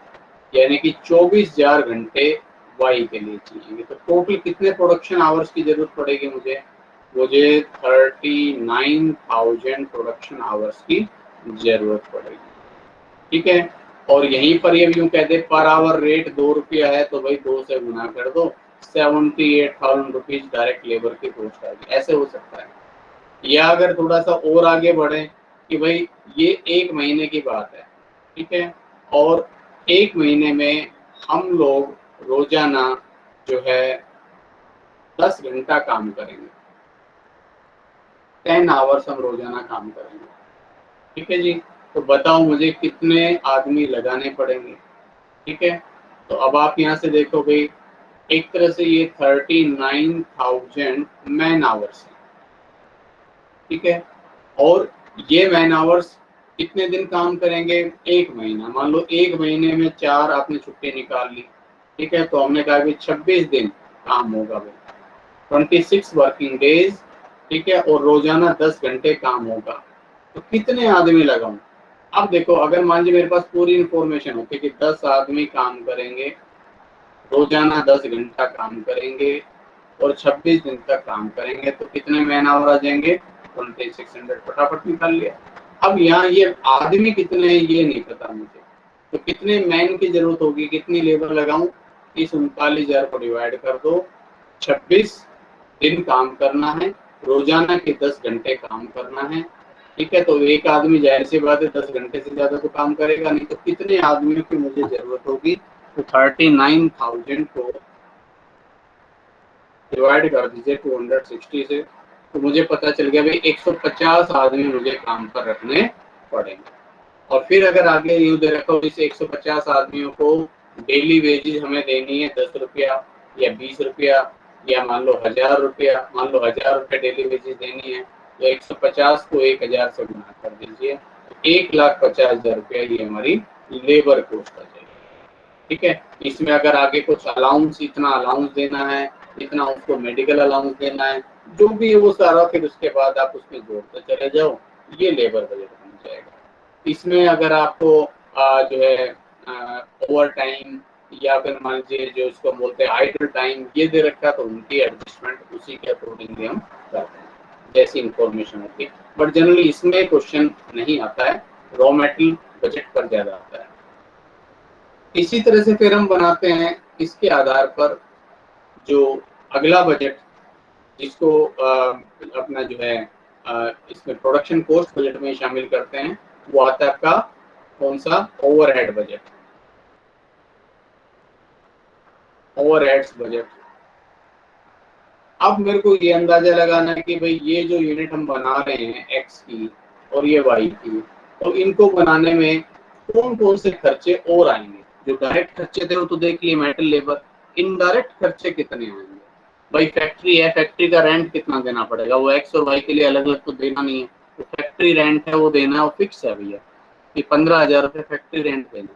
यानी कि 24,000 घंटे वाई के लिए चाहिए। तो टोटल कितने प्रोडक्शन आवर्स की जरूरत पड़ेगी मुझे 39,000 प्रोडक्शन आवर्स की जरूरत पड़ेगी, ठीक है। और यहीं पर ये यूं कहते पर आवर रेट 2 रुपया है, तो भाई 2 से गुना कर दो, 78,000 रुपीज डायरेक्ट लेबर की कॉस्ट आएगी। ऐसे हो सकता है। या अगर थोड़ा सा और आगे बढ़े कि भाई ये 1 महीने की बात है, ठीक है, और 1 महीने में हम लोग रोजाना जो है 10 घंटा काम करेंगे, 10 आवर्स हम रोजाना काम करेंगे, ठीक है जी। तो बताओ मुझे कितने आदमी लगाने पड़ेंगे, ठीक है। तो अब आप यहाँ से देखो भाई, एक तरह से ये 39,000 मैन आवर्स है, ठीक है। और ये मैन आवर्स कितने दिन काम करेंगे, 1 महीना। मान लो 1 महीने में 4 आपने छुट्टी निकाल ली, ठीक है, तो हमने कहा कि 26 दिन काम होगा भाई, 26 वर्किंग डेज, ठीक है, और रोजाना 10 घंटे काम होगा। तो कितने आदमी लगाऊं। अब देखो, अगर मान लीजिए मेरे पास पूरी इंफॉर्मेशन होती कि 10 आदमी काम करेंगे, रोजाना 10 घंटा काम करेंगे और 26 दिन तक काम करेंगे, तो कितने मैन आवर आ जाएंगे, 2600, फटाफट निकाल लिया। अब यहाँ ये आदमी कितने हैं ये नहीं पता मुझे, तो कितने मैन की जरूरत होगी, कितनी लेबर लगाऊं, इस 39,000 को डिवाइड कर दो, 26 दिन काम करना है, रोजाना के 10 घंटे काम करना है, ठीक है। तो एक आदमी जाहिर सी बात है 10 घंटे से ज्यादा तो काम करेगा नहीं, तो कितने आदमियों की मुझे जरूरत होगी, तो 39,000 को डिवाइड कर दीजिए 260 से, तो मुझे पता चल गया भाई 150 आदमी मुझे काम पर रखने पड़ेंगे। और फिर अगर आगे यूं दे रखा हो, इस 150 आदमियों को डेली वेजेस हमें देनी है 10 रुपया या 20 रुपया या मान लो 1,000 रुपया, मान लो 1,000 रुपये डेली वेजेस देनी है, तो 150 को 1,000 से गुना कर दीजिए, 1,50,000 रुपया ये हमारी लेबर कॉस्ट आ जाएगी, ठीक है। इसमें अगर आगे कुछ अलाउंस, इतना अलाउंस देना है, इतना उसको मेडिकल अलाउंस देना है, जो भी है वो सारा फिर उसके बाद आप उसमें जोड़ते चले जाओ, ये लेबर बजट बन जाएगा। इसमें अगर आपको जो है ओवर टाइम या फिर मान लीजिए जो इसको बोलते हैं आइडल टाइम ये दे रखा, तो उनकी एडजस्टमेंट उसी के अकॉर्डिंगली हम करते हैं, जैसी इंफॉर्मेशन होती है। बट जनरली इसमें क्वेश्चन नहीं आता है, रॉ मेटेरियल बजट पर ज्यादा आता है। इसी तरह से फिर हम बनाते हैं इसके आधार पर जो अगला बजट, जिसको अपना जो है इसमें प्रोडक्शन कॉस्ट बजट में शामिल करते हैं, वो आता है आपका कौन सा, ओवरहेड बजट, ओवरहेड्स बजट। अब मेरे को ये अंदाजा लगाना है कि भाई ये जो यूनिट हम बना रहे हैं एक्स की और ये वाई की, तो इनको बनाने में कौन कौन से खर्चे और आएंगे। जो डायरेक्ट खर्चे थे वो तो देख लिए, मेटल लेबर। इनडायरेक्ट खर्चे कितने आएंगे, भाई फैक्ट्री है, फैक्ट्री का रेंट कितना देना पड़ेगा, वो एक्स और वाई के लिए अलग अलग तो देना नहीं है, तो फैक्ट्री रेंट है वो देना, वो फिक्स है भैया कि 15,000 रुपये फैक्ट्री रेंट देना,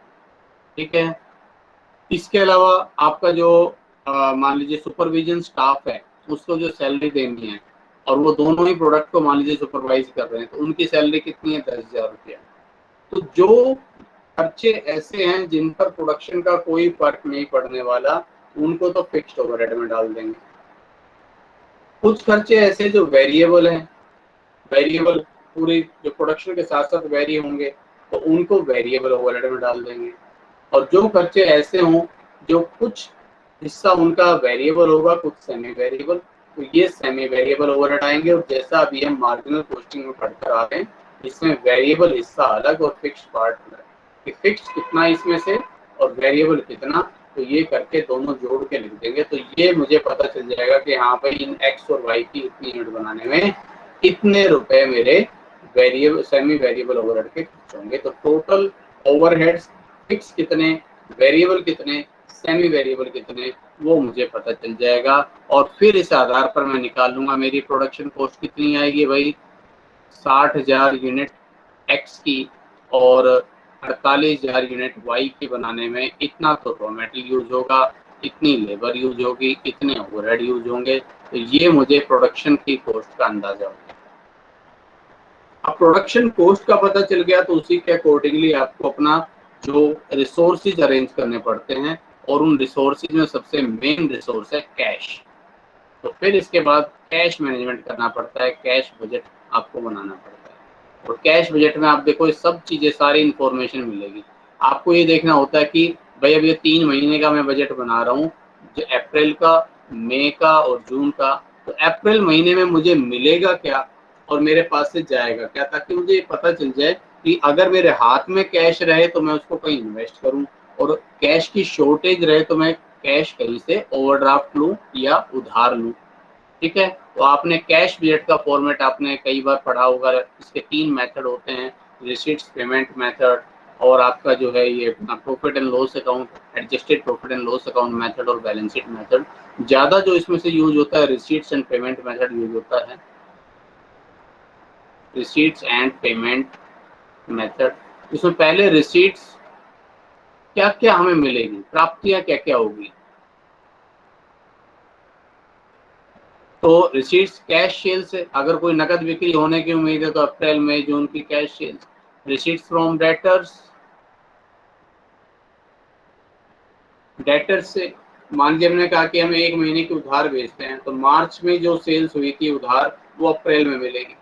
ठीक है। इसके अलावा आपका जो मान लीजिए सुपरविजन स्टाफ है, उसको जो सैलरी देनी है, और वो दोनों ही प्रोडक्ट को मान लीजिए सुपरवाइज कर रहे हैं, तो उनकी सैलरी कितनी है, 10,000 रुपया। तो जो खर्चे ऐसे हैं जिन पर प्रोडक्शन का कोई फर्क नहीं पड़ने वाला, उनको तो फिक्स्ड ओवरहेड में डाल देंगे। कुछ खर्चे ऐसे जो वेरिएबल हैं, वेरिएबल पूरी जो प्रोडक्शन के साथ साथ वेरी होंगे, तो उनको वेरिएबल ओवरहेड में डाल देंगे। और जो खर्चे ऐसे हों जो कुछ हिस्सा उनका वेरिएबल होगा, कुछ सेमी वेरिएबल, तो ये सेमी वेरिएबल ओवरहेड आएंगे। और जैसा अभी हम मार्जिनल कॉस्टिंग में पढ़कर आ रहे हैं, इसमें वेरिएबल हिस्सा अलग और फिक्स्ड पार्ट अलग, कि फिक्स्ड कितना इसमें से और वेरिएबल कितना, तो ये करके दोनों जोड़ के लिख देंगे। तो ये मुझे पता चल जाएगा कि हाँ भाई इन एक्स और वाई की इतनी यूनिट बनाने में कितने रुपए मेरे वेरिएबल सेमी वेरिएबल ओवरहेड के खर्च होंगे। तो टोटल ओवरहेड्स फिक्स कितने, वेरिएबल कितने, सेमी वेरिएबल कितने, वो मुझे पता चल जाएगा। और फिर इस आधार पर मैं निकाल लूंगा मेरी प्रोडक्शन कॉस्ट कितनी आएगी भाई, 60,000 यूनिट एक्स की और 48,000 यूनिट वाई की बनाने में इतना तो रॉ मेटेरियल यूज होगा, इतनी लेबर यूज होगी, इतने ओवरहेड यूज होंगे। तो ये मुझे प्रोडक्शन की कॉस्ट का अंदाजा हो गया। अब प्रोडक्शन कॉस्ट का पता चल गया तो उसी के अकॉर्डिंगली आपको अपना जो रिसोर्सेज अरेंज करने पड़ते हैं, और उन रिसोर्सेज में सबसे मेन रिसोर्स है कैश। तो फिर इसके बाद कैश मैनेजमेंट करना पड़ता है, कैश बजट आपको बनाना पड़ता है। और कैश बजट में आप देखो ये सब चीज़ें, सारी इंफॉर्मेशन मिलेगी। आपको ये देखना होता है कि भाई अब ये 3 महीने का मैं बजट बना रहा हूँ, जो अप्रैल का, मई का और जून का। तो अप्रैल महीने में मुझे मिलेगा क्या और मेरे पास से जाएगा क्या, ताकि मुझे ये पता चल जाए कि अगर मेरे हाथ में कैश रहे तो मैं उसको कहीं इन्वेस्ट करूँ, और कैश की शॉर्टेज रहे तो मैं कैश कहीं से ओवरड्राफ्ट लूँ या उधार लूँ। ठीक है, तो आपने कैश बजट का फॉर्मेट आपने कई बार पढ़ा होगा। इसके 3 मेथड होते हैं, रिसीट्स, पेमेंट मेथड, और आपका जो है ये profit and loss account, adjusted profit and loss account method और बैलेंस शीट मेथड। ज़्यादा जो इसमें से यूज होता है receipts and payment method use होता है, रिसीट्स एंड पेमेंट मेथड। इसमें पहले रिसीट्स क्या क्या हमें मिलेगी, प्राप्तियां क्या क्या होगी। तो रिसीट्स कैश सेल्स है, अगर कोई नकद बिक्री होने की उम्मीद है तो अप्रैल मई जून की cash sales. Receipts from debtors, debtors से मान लीजिए हमने कहा कि हमें 1 महीने की उधार बेचते हैं, तो मार्च में जो सेल्स हुई थी उधार वो अप्रैल में मिलेगी,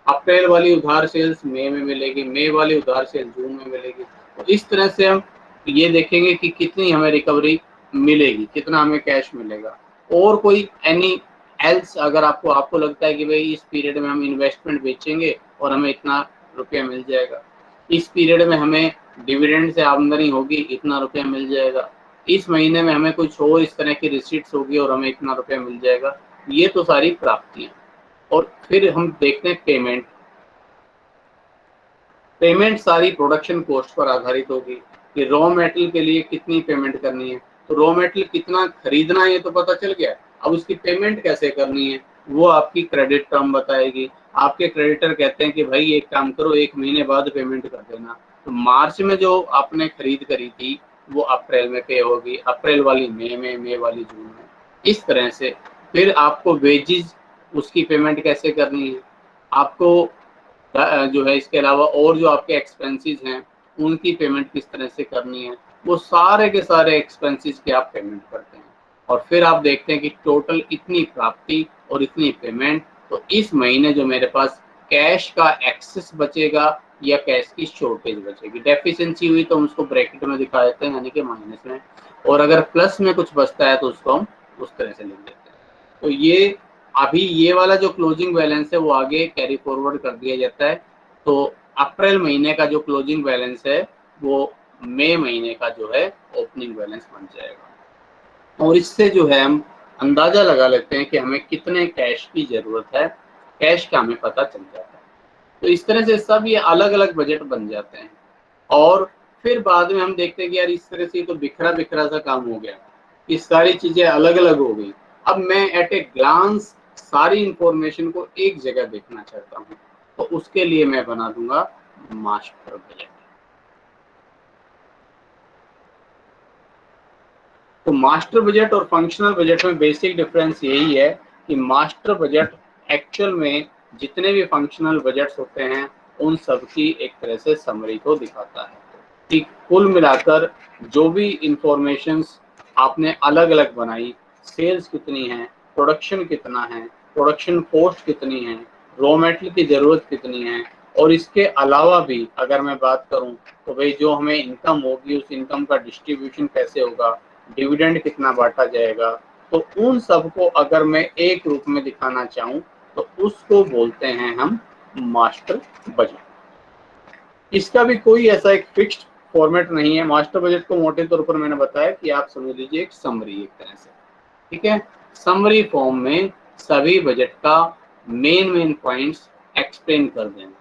अप्रैल वाली उधार सेल्स मई में मिलेगी, मई वाली उधार सेल्स जून में मिलेगी। तो इस तरह से हम ये देखेंगे कि कितनी हमें रिकवरी मिलेगी, कितना हमें कैश मिलेगा। और कोई एनी एल्स अगर आपको आपको लगता है कि भाई इस पीरियड में हम इन्वेस्टमेंट बेचेंगे और हमें इतना रुपया मिल जाएगा, इस पीरियड में हमें डिविडेंड से आमदनी होगी, इतना रुपया मिल जाएगा, इस महीने में हमें कुछ और इस तरह की रिसीट्स होगी और हमें इतना रुपया मिल जाएगा। ये तो सारी प्राप्तियां। और फिर हम देखते हैं पेमेंट। पेमेंट सारी प्रोडक्शन कॉस्ट पर आधारित होगी कि रॉ मेटेरियल के लिए कितनी पेमेंट करनी है। तो रॉ मेटेरियल कितना खरीदना है ये तो पता चल गया, अब उसकी पेमेंट कैसे करनी है वो आपकी क्रेडिट टर्म बताएगी। आपके क्रेडिटर कहते हैं कि भाई एक काम करो, 1 महीने बाद पेमेंट कर देना। तो मार्च में जो आपने खरीद करी थी वो अप्रैल में पे होगी, अप्रैल वाली मई में, मई वाली जून में, इस तरह से। फिर आपको वेजेस, उसकी पेमेंट कैसे करनी है, आपको जो है इसके अलावा और जो आपके एक्सपेंसेस हैं उनकी पेमेंट किस तरह से करनी है, वो सारे के सारे एक्सपेंसेस की आप पेमेंट करते हैं। और फिर आप देखते हैं कि टोटल इतनी प्राप्ति और इतनी पेमेंट, तो इस महीने जो मेरे पास कैश का एक्सेस बचेगा या कैश की शॉर्टेज बचेगी। डेफिशिएंसी हुई तो हम उसको ब्रैकेट में दिखा देते हैं यानी कि माइनस में, और अगर प्लस में कुछ बचता है तो उसको हम उस तरह से लिख देते हैं। तो ये अभी ये वाला जो क्लोजिंग बैलेंस है वो आगे कैरी फॉरवर्ड कर दिया जाता है। तो अप्रैल महीने का जो क्लोजिंग बैलेंस है वो मई महीने का जो है ओपनिंग बैलेंस बन जाएगा। और इससे जो है हम अंदाजा लगा लेते हैं कि हमें कितने कैश की जरूरत है, कैश का हमें पता चल जाता है। तो इस तरह से सब ये अलग अलग बजट बन जाते हैं। और फिर बाद में हम देखते हैं कि यार इस तरह से तो बिखरा बिखरा सा काम हो गया, ये सारी चीजें अलग अलग हो गई। अब मैं एट ए ग्लांस सारी इंफॉर्मेशन को एक जगह देखना चाहता हूँ, तो उसके लिए मैं बना दूंगा मास्टर बजट। तो मास्टर बजट और फंक्शनल बजट में बेसिक डिफरेंस यही है कि मास्टर बजट एक्चुअल में जितने भी फंक्शनल बजट्स होते हैं उन सब की एक तरह से समरी को दिखाता है कि कुल मिलाकर जो भी इंफॉर्मेशंस आपने अलग अलग बनाई, सेल्स कितनी है, प्रोडक्शन कितना है, प्रोडक्शन कॉस्ट कितनी है, रॉ मेटेरियल की ज़रूरत कितनी है, और इसके अलावा भी अगर मैं बात करूं तो भाई जो हमें इनकम होगी उस इनकम का डिस्ट्रीब्यूशन कैसे होगा, डिविडेंड कितना बांटा जाएगा, तो उन सबको अगर मैं एक रूप में दिखाना चाहूँ तो उसको बोलते हैं हम मास्टर बजट। इसका भी कोई ऐसा एक फिक्स्ड फॉर्मेट नहीं है। मास्टर बजट को मोटे तौर पर मैंने बताया कि आप समझ लीजिए एक समरी एक तरह से, ठीक है। समरी फॉर्म में सभी बजट का मेन पॉइंट्स एक्सप्लेन कर देना।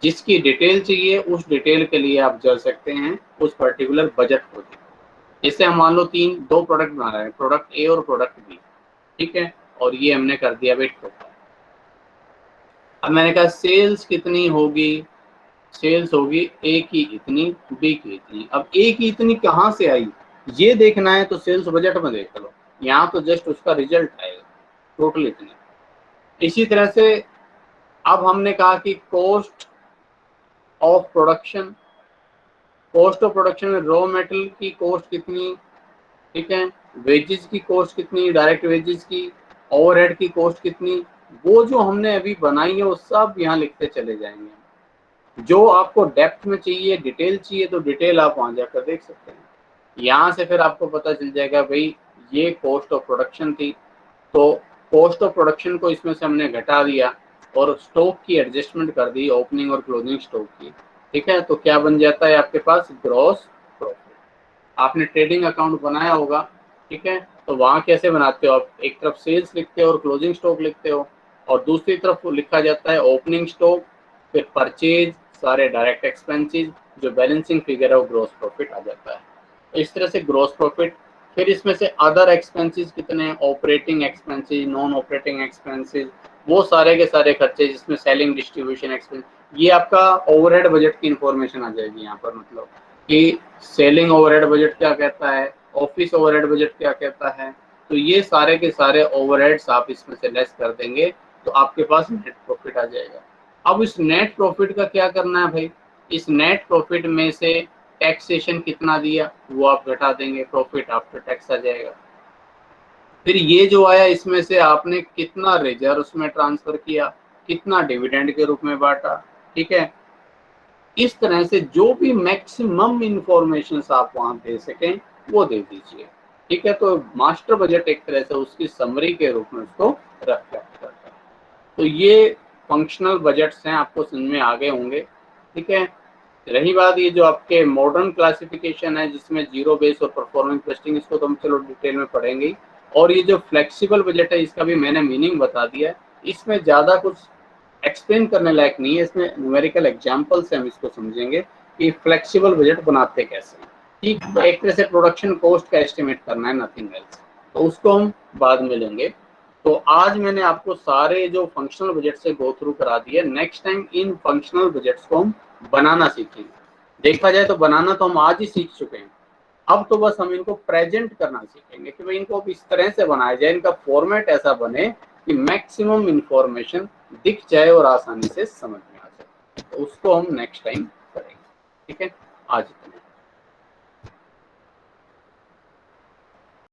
जिसकी डिटेल चाहिए उस डिटेल के लिए आप जा सकते हैं उस पर्टिकुलर बजट को। जैसे हम मान लो दो प्रोडक्ट बना रहे हैं, प्रोडक्ट ए और प्रोडक्ट बी, ठीक है, और ये हमने कर दिया वेट प्रोफाइल। अब मैंने कहा सेल्स कितनी होगी, सेल्स होगी ए की इतनी, बी की इतनी। अब ए की इतनी कहाँ से आई ये देखना है तो सेल्स बजट में देख लो, यहाँ तो जस्ट उसका रिजल्ट आएगा टोटल इतनी। इसी तरह से अब हमने कहा कि cost of production, cost of production में रॉ मेटेरियल की कॉस्ट कितनी, ठीक है, वेजेस की कॉस्ट कितनी, डायरेक्ट वेजेस की, ओवरहेड की कॉस्ट कितनी, वो जो हमने अभी बनाई है वो सब यहाँ लिखते चले जाएंगे। जो आपको डेप्थ में चाहिए, डिटेल चाहिए, तो डिटेल आप वहां जाकर देख सकते हैं। यहाँ से फिर आपको पता चल जाएगा भाई ये कॉस्ट ऑफ प्रोडक्शन थी, तो कॉस्ट ऑफ प्रोडक्शन को इसमें से हमने घटा दिया और स्टॉक की एडजस्टमेंट कर दी, ओपनिंग और क्लोजिंग स्टॉक की, ठीक है। तो क्या बन जाता है आपके पास ग्रॉस प्रॉफिट। आपने ट्रेडिंग अकाउंट बनाया होगा, ठीक है, तो वहां कैसे बनाते हो आप, एक तरफ सेल्स लिखते हो और क्लोजिंग स्टॉक लिखते हो, और दूसरी तरफ लिखा जाता है ओपनिंग स्टॉक, फिर परचेज, सारे डायरेक्ट एक्सपेंसेस, जो बैलेंसिंग फिगर है वो ग्रॉस प्रॉफिट आ जाता है। इस तरह से ग्रॉस प्रॉफिट। फिर इसमें से अदर एक्सपेंसेस कितने हैं, operating expenses, non operating expenses, वो सारे के सारे खर्चे, जिसमें सेलिंग डिस्ट्रीब्यूशन एक्सपेंस, ये आपका ओवरहेड बजट की इंफॉर्मेशन आ जाएगी यहाँ पर। मतलब कि सेलिंग ओवरहेड बजट क्या कहता है, ऑफिस ओवरहेड बजट क्या कहता है, तो ये सारे के सारे ओवरहेड्स आप इसमें से लेस कर देंगे तो आपके पास नेट प्रॉफिट आ जाएगा। अब इस नेट प्रॉफिट का क्या करना है भाई, इस नेट प्रॉफिट में से टैक्सेशन कितना दिया वो आप घटा देंगे, प्रॉफिट आफ्टर टैक्स आ जाएगा। फिर ये जो आया इसमें से आपने कितना रिजर्व उसमें ट्रांसफर किया, कितना डिविडेंड के रूप में बांटा, ठीक है। इस तरह से जो भी मैक्सिमम इंफॉर्मेशन आप वहां दे सकें वो दे दीजिए, ठीक है। तो मास्टर बजट एक तरह से उसकी समरी के रूप में उसको रिफ्लेक्ट करता है। तो ये फंक्शनल बजट्स हैं, आपको समझ में आ गए होंगे, ठीक है। रही बात ये जो आपके मॉडर्न क्लासिफिकेशन है जिसमें जीरो बेस और परफॉर्मेंस टेस्टिंग, इसको तो हम चलो डिटेल में पढ़ेंगे। और ये जो फ्लेक्सिबल बजट है इसका भी मैंने मीनिंग बता दिया है, इसमें ज़्यादा कुछ एक्सप्लेन करने लायक नहीं है, इसमें न्यूमेरिकल एग्जांपल से हम इसको समझेंगे कि फ्लेक्सिबल बजट बनाते कैसे हैं। ठीक, एक तरह से प्रोडक्शन कॉस्ट का एस्टिमेट करना है, नथिंग एल्स, तो उसको हम बाद में लेंगे। तो आज मैंने आपको सारे जो फंक्शनल बजट से गो थ्रू करा दिया। Next time in functional budgets को हम बनाना सीखेंगे। देखा जाए तो बनाना तो हम आज ही सीख चुके हैं, अब तो बस हम इनको प्रेजेंट करना सीखेंगे कि भाई इनको अब इस तरह से बनाया जाए, इनका फॉर्मेट ऐसा बने कि मैक्सिमम इंफॉर्मेशन दिख जाए और आसानी से समझ में आ जाए। तो उसको हम नेक्स्ट टाइम करेंगे, ठीक है। आज